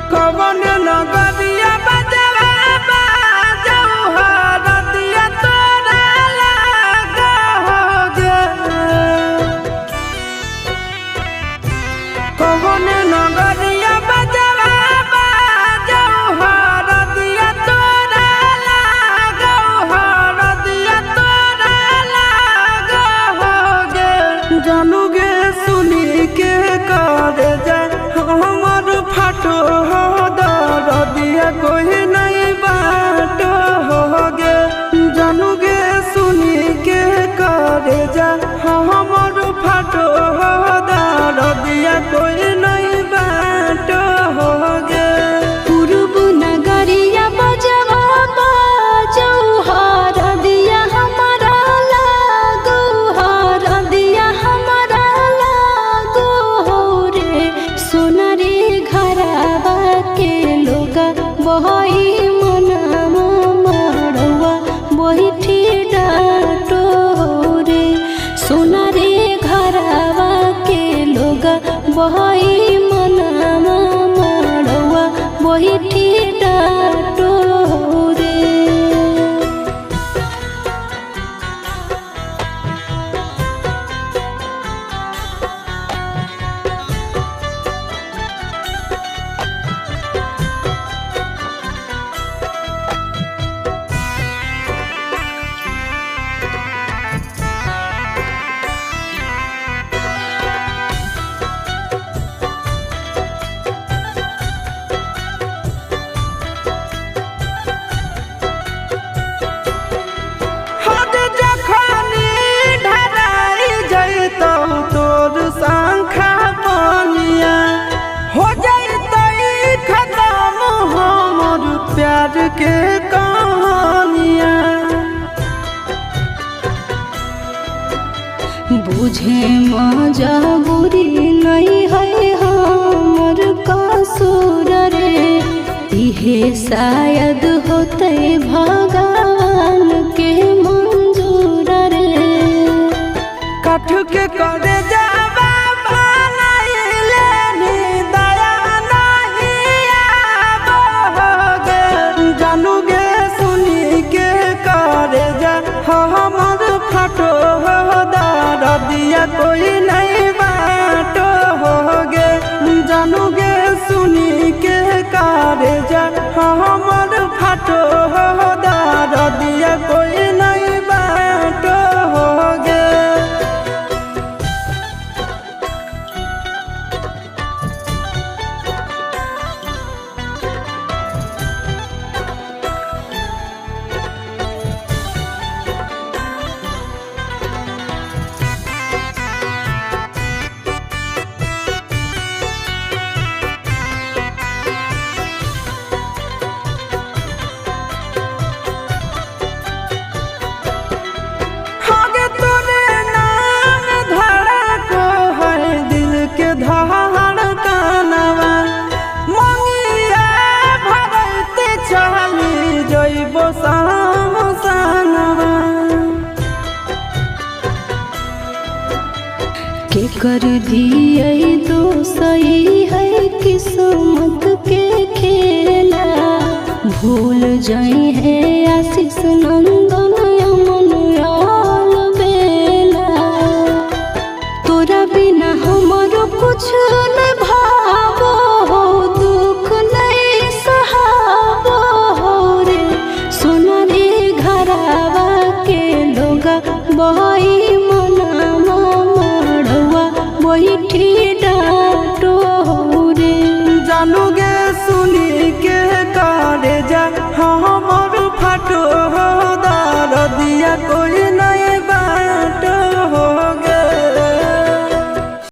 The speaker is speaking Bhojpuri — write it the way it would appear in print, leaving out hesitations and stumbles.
कवन नगरिया बजवा बाजऊ हरदिया तोरा लागोगे। कवन नगरिया बजवा बाजऊ हरदिया तोरा लागो हरदिया तोरा लागोगे। जानू गे सुनी के कर जा हमर फाटो हो दरदिया कोई नहीं बाटो होगे। जानू गे सुनी के कर जा हमर फाटो हो दरदिया कोई नहीं बाटो होगे। पूर्व नगरिया बजवा बाजऊ हरदिया हमारा लागो हरदिया हमारा लागो हो रे। सोनारी घरवा के लोगा बहई मनवा मड़वा बहिठी डाटो हो रे। सोनारी घरवा के लोगा बहई मनवा मड़वा बहिठी डाटो हो रे। हद जखनी ढराई जैतौ तोर शंखा बनिया हो जैतै खत्म हमर प्यार के कहानिया। बुझे मजबूरी नहीं है हमर कसूर रे। इहे शायद होते भगवान के मंजूर रे। कठ के करे जावा बनाइले नी दया नहीं आवोगे। जानू गे सुनी के करे जा हमर फाटो हो दरदिया कोई नहीं बाटो होगे। जानू गे सुनी के करे जा हमर फाटो हो दरदिया कोई नहीं बाटो होगे। आगे तोरे नाम धड़को है दिल के धड़कनवा। मंगिया भरते चली जइबो सामसनवा। के कर दिए तो सही है किस्मत के खेला। भूल जाई है आशीष नंदन यमन याल बेला। तोरा बिना हमरो कुछ न भा